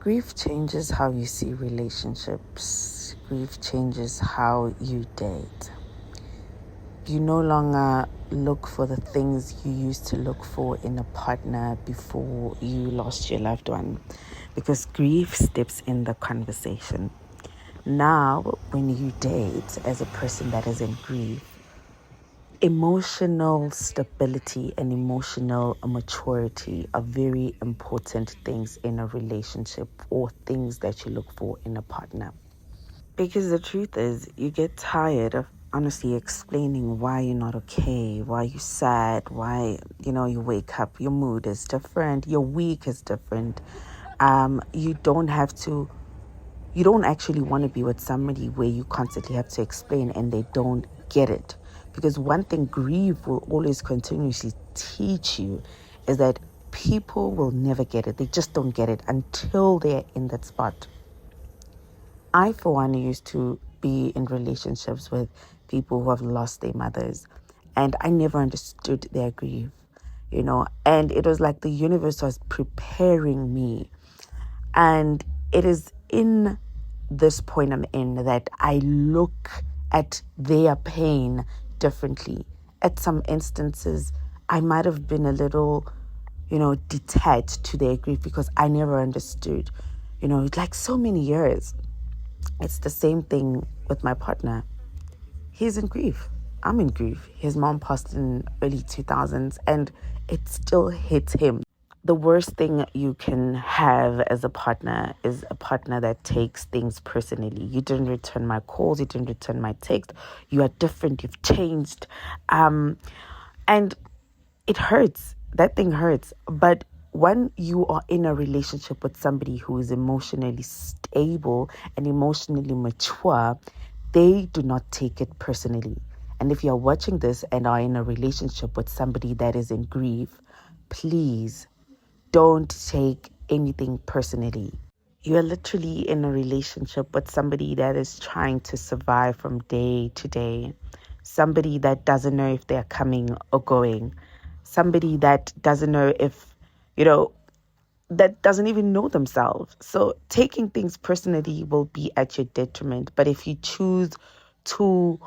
Grief changes how you see relationships. Grief changes how you date. You no longer look for the things you used to look for in a partner before you lost your loved one, because grief steps in the conversation. Now, when you date as a person that is in grief, emotional stability and emotional maturity are very important things in a relationship, or things that you look for in a partner. Because the truth is, you get tired of honestly explaining why you're not okay, why you're sad, why, you wake up, your mood is different, your week is different. You don't actually want to be with somebody where you constantly have to explain and they don't get it. Because one thing grief will always continuously teach you is that people will never get it. They just don't get it until they're in that spot. I, for one, used to be in relationships with people who have lost their mothers, and I never understood their grief, and it was like the universe was preparing me. And it is in this point I'm in that I look at their pain differently. At some instances, I might have been a little, detached to their grief because I never understood, like so many years. It's the same thing with my partner. He's in grief. I'm in grief. His mom passed in early 2000s and it still hits him. The worst thing you can have as a partner is a partner that takes things personally. You didn't return my calls. You didn't return my text. You are different. You've changed. And it hurts. That thing hurts. But when you are in a relationship with somebody who is emotionally stable and emotionally mature, they do not take it personally. And if you're watching this and are in a relationship with somebody that is in grief, please don't take anything personally. You are literally in a relationship with somebody that is trying to survive from day to day. Somebody that doesn't know if they're coming or going. Somebody that doesn't know if, that doesn't even know themselves. So taking things personally will be at your detriment. But if you choose to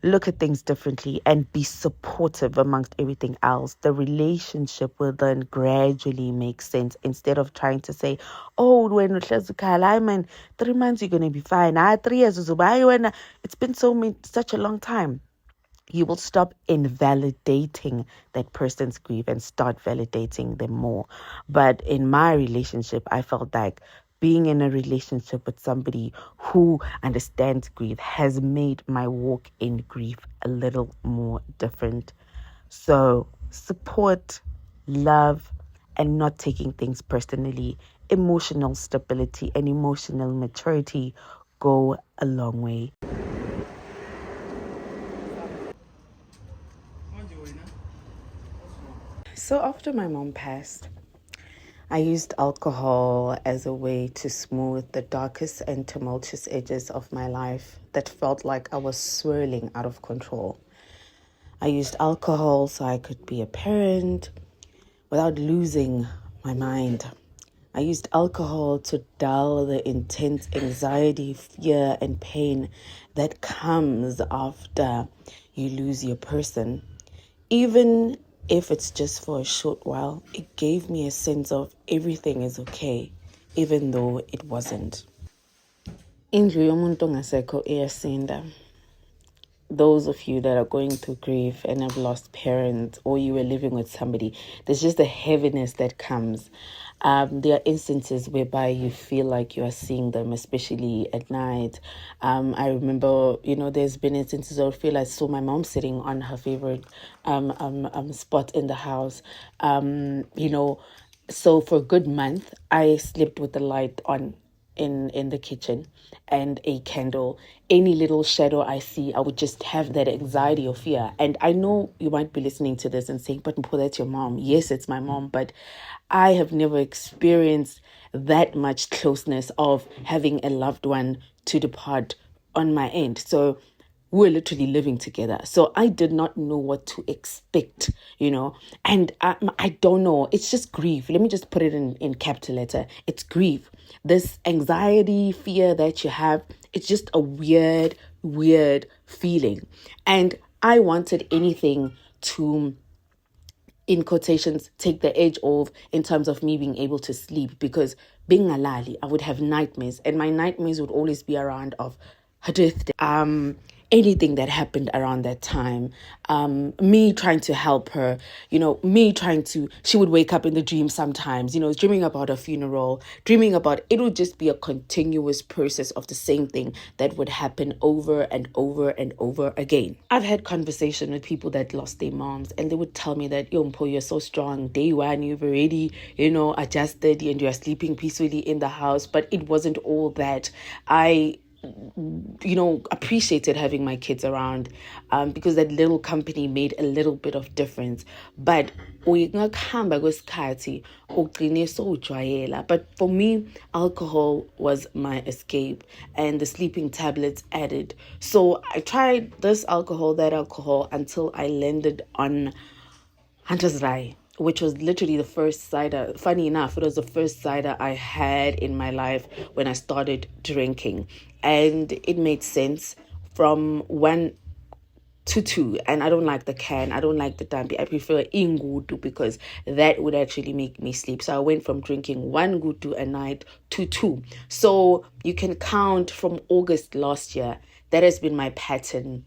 look at things differently and be supportive amongst everything else, the relationship will then gradually make sense, instead of trying to say, oh, when 3 months you're going to be fine. 3 years, it's been such a long time. You will stop invalidating that person's grief and start validating them more. But in my relationship, I felt like being in a relationship with somebody who understands grief has made my walk in grief a little more different. So support, love, and not taking things personally, emotional stability and emotional maturity go a long way. So after my mom passed, I used alcohol as a way to smooth the darkest and tumultuous edges of my life that felt like I was swirling out of control. I used alcohol so I could be a parent without losing my mind. I used alcohol to dull the intense anxiety, fear, and pain that comes after you lose your person. Even if it's just for a short while, it gave me a sense of everything is okay, even though it wasn't. Indlu yomuntu ngasekho iyasinda. Those of you that are going through grief and have lost parents, or you were living with somebody, there's just a heaviness that comes. There are instances whereby you feel like you are seeing them, especially at night. I remember, there's been instances where I feel I saw my mom sitting on her favorite spot in the house. So for a good month, I slept with the light on in the kitchen and a candle. Any little shadow I see, I would just have that anxiety or fear. And I know you might be listening to this and saying, but Mpho, that's your mom. Yes, it's my mom, but I have never experienced that much closeness of having a loved one to depart on my end. So we were literally living together. So I did not know what to expect, and I don't know. It's just grief. Let me just put it in capital letter. It's grief. This anxiety, fear that you have, it's just a weird, weird feeling. And I wanted anything to, in quotations, take the edge off in terms of me being able to sleep, because being a lali, I would have nightmares, and my nightmares would always be around of her birthday, anything that happened around that time, me trying to help her, she would wake up in the dream sometimes, dreaming about a funeral, dreaming about, it would just be a continuous process of the same thing that would happen over and over and over again. I've had conversation with people that lost their moms, and they would tell me that, yo, Mpo, you're so strong. Day one, you've already, adjusted, and you're sleeping peacefully in the house. But it wasn't all that. I appreciated having my kids around, because that little company made a little bit of difference. But but for me, alcohol was my escape, and the sleeping tablets added. So I tried this alcohol, that alcohol, until I landed on Hunter's Rye, which was literally the first cider. Funny enough, it was the first cider I had in my life when I started drinking. And it made sense from 1 to 2. And I don't like the can. I don't like the dampi. I prefer ingutu, because that would actually make me sleep. So I went from drinking 1 gutu a night to 2. So you can count from August last year. That has been my pattern.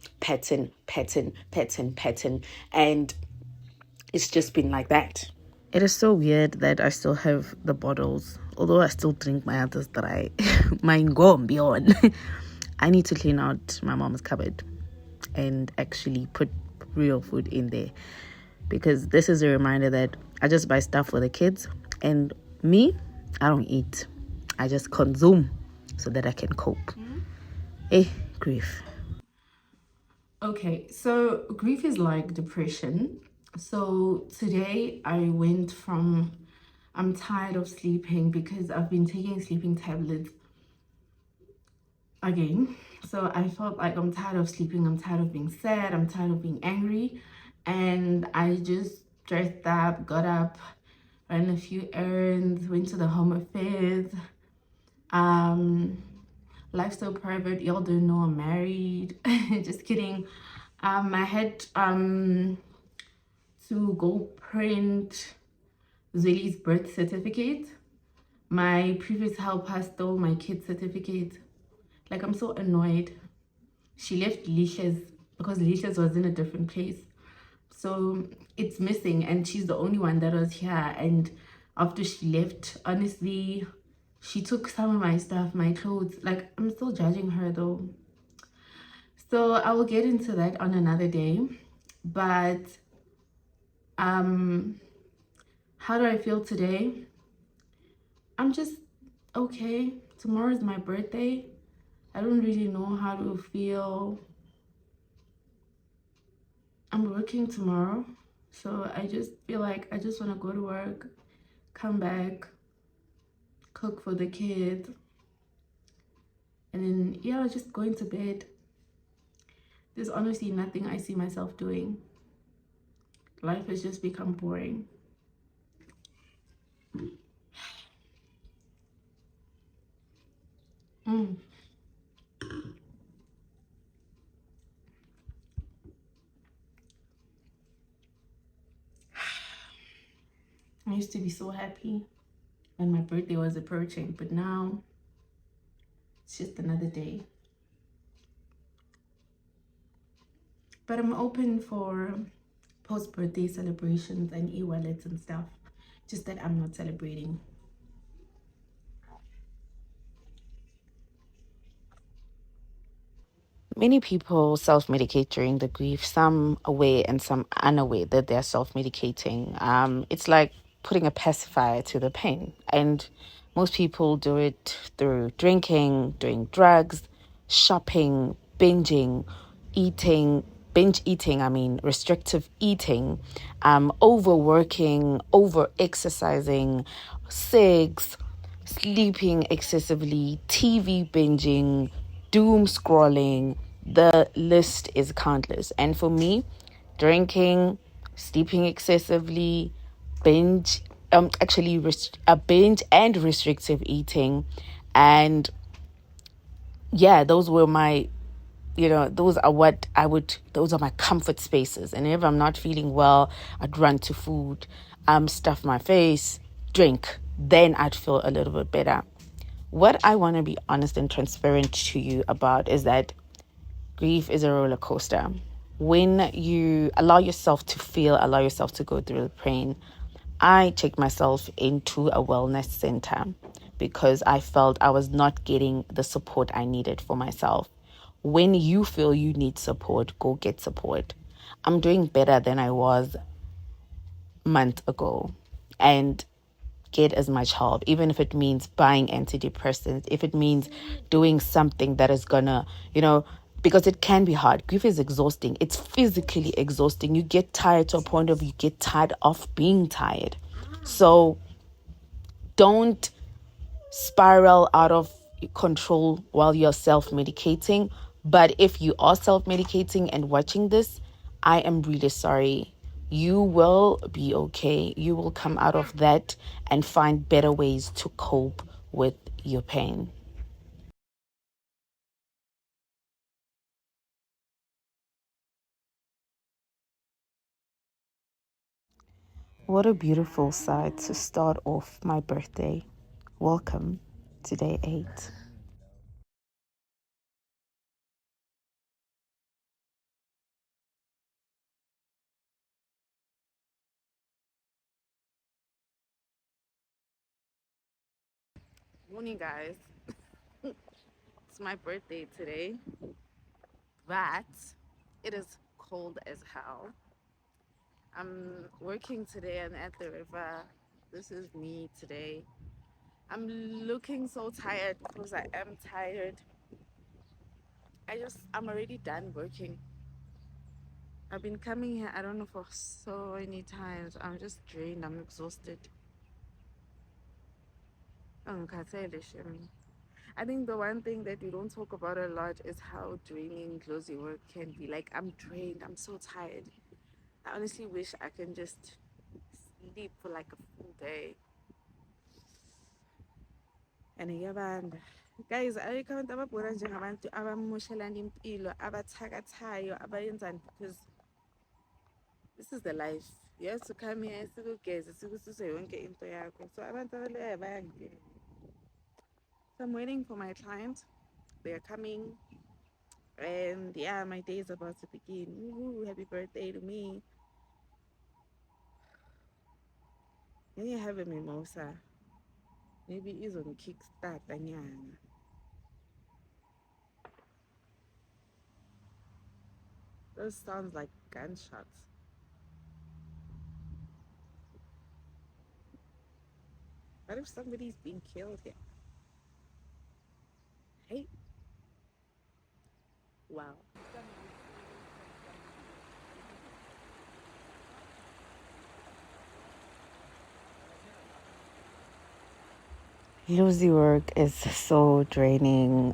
And it's just been like that. It is so weird that I still have the bottles, although I still drink my others dry. My ngombi on. I need to clean out my mom's cupboard and actually put real food in there, because this is a reminder that I just buy stuff for the kids, and me, I don't eat. I just consume so that I can cope. Grief. Okay, so grief is like depression. So today I went from I'm tired of sleeping, because I've been taking sleeping tablets again. So I felt like I'm tired of sleeping, I'm tired of being sad, I'm tired of being angry. And I just dressed up, got up, ran a few errands, went to the home affairs. Life's so private, y'all don't know I'm married. Just kidding. I had to go print Zweli's birth certificate. My previous helper stole my kid's certificate. Like, I'm so annoyed. She left Leisha's because Leisha's was in a different place. So it's missing, and she's the only one that was here. And after she left, honestly, she took some of my stuff, my clothes. Like, I'm still judging her though. So I will get into that on another day. But how do I feel today? I'm just okay. Tomorrow is my birthday. I don't really know how to feel. I'm working tomorrow, so I just feel like I just want to go to work, come back, cook for the kids, and then just going to bed. There's honestly nothing I see myself doing. Life has just become boring. I used to be so happy when my birthday was approaching, but now it's just another day. But I'm open for post-birthday celebrations and e-wallets and stuff, just that I'm not celebrating. Many people self-medicate during the grief, some aware and some unaware that they're self-medicating. It's like putting a pacifier to the pain. And most people do it through drinking, doing drugs, shopping, binging, eating, binge eating, restrictive eating, overworking, over-exercising, cigs, sleeping excessively, TV binging, doom scrolling, The list is countless. And for me, drinking, sleeping excessively, binge, binge and restrictive eating, and yeah, those were my, those are those are my comfort spaces. And if I'm not feeling well, I'd run to food, stuff my face, drink, then I'd feel a little bit better. What I want to be honest and transparent to you about is that grief is a roller coaster. When you allow yourself to feel, allow yourself to go through the pain. I checked myself into a wellness center because I felt I was not getting the support I needed for myself. When you feel you need support, go get support. I'm doing better than I was a month ago. And get as much help, even if it means buying antidepressants, if it means doing something that is gonna, because it can be hard. Grief is exhausting. It's physically exhausting. You get tired to a point of you get tired of being tired. So don't spiral out of control while you're self-medicating. But if you are self-medicating and watching this, I am really sorry. You will be okay. You will come out of that and find better ways to cope with your pain. What a beautiful side to start off my birthday. Welcome to day 8. Morning, guys. It's my birthday today, but it is cold as hell. I'm working today and at the river. This is me today. I'm looking so tired because I am tired. I'm already done working. I've been coming here, I don't know, for so many times. I'm just drained. I'm exhausted. I think the one thing that we don't talk about a lot is how draining closing work can be. Like, I'm drained. I'm so tired. I honestly wish I can just sleep for like a full day. And ngiyabanda guys, ayikho abantu ababhora njengabantu abamoshelana impilo, abathakathayo, abayenzani, because this is the life. You have to come here sikugeze sikususe yonke into yakho. So abantu abaleyo bayangena. So I'm waiting for my client. They're coming. And yeah, my day is about to begin. Woo, happy birthday to me. Then you have a mimosa. Maybe it's on kickstart anyana. Those sounds like gunshots. What if somebody's being killed here? Hey, wow. Lucy work is so draining.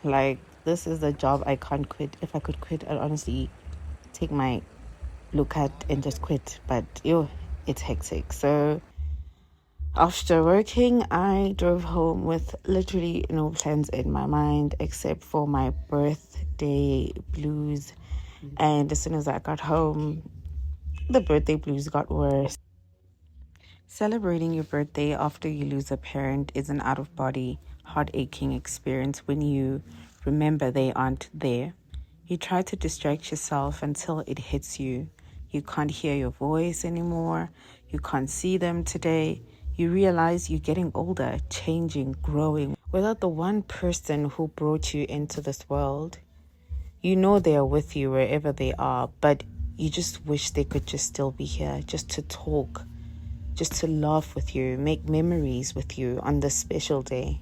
Like, this is a job I can't quit. If I could quit, I'd honestly take my blue card and just quit. But it's hectic. So after working, I drove home with literally no plans in my mind except for my birthday blues. And as soon as I got home, the birthday blues got worse. Celebrating your birthday after you lose a parent is an out-of-body, heart-aching experience when you remember they aren't there. You try to distract yourself until it hits you. You can't hear your voice anymore. You can't see them today. You realize you're getting older, changing, growing. Without the one person who brought you into this world, you know they are with you wherever they are, but you just wish they could just still be here, just to talk, just to laugh with you, make memories with you on this special day.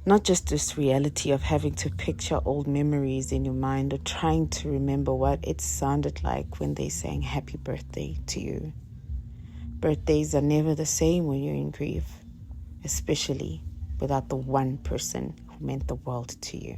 Not just this reality of having to picture old memories in your mind or trying to remember what it sounded like when they sang happy birthday to you. Birthdays are never the same when you're in grief, especially without the one person who meant the world to you.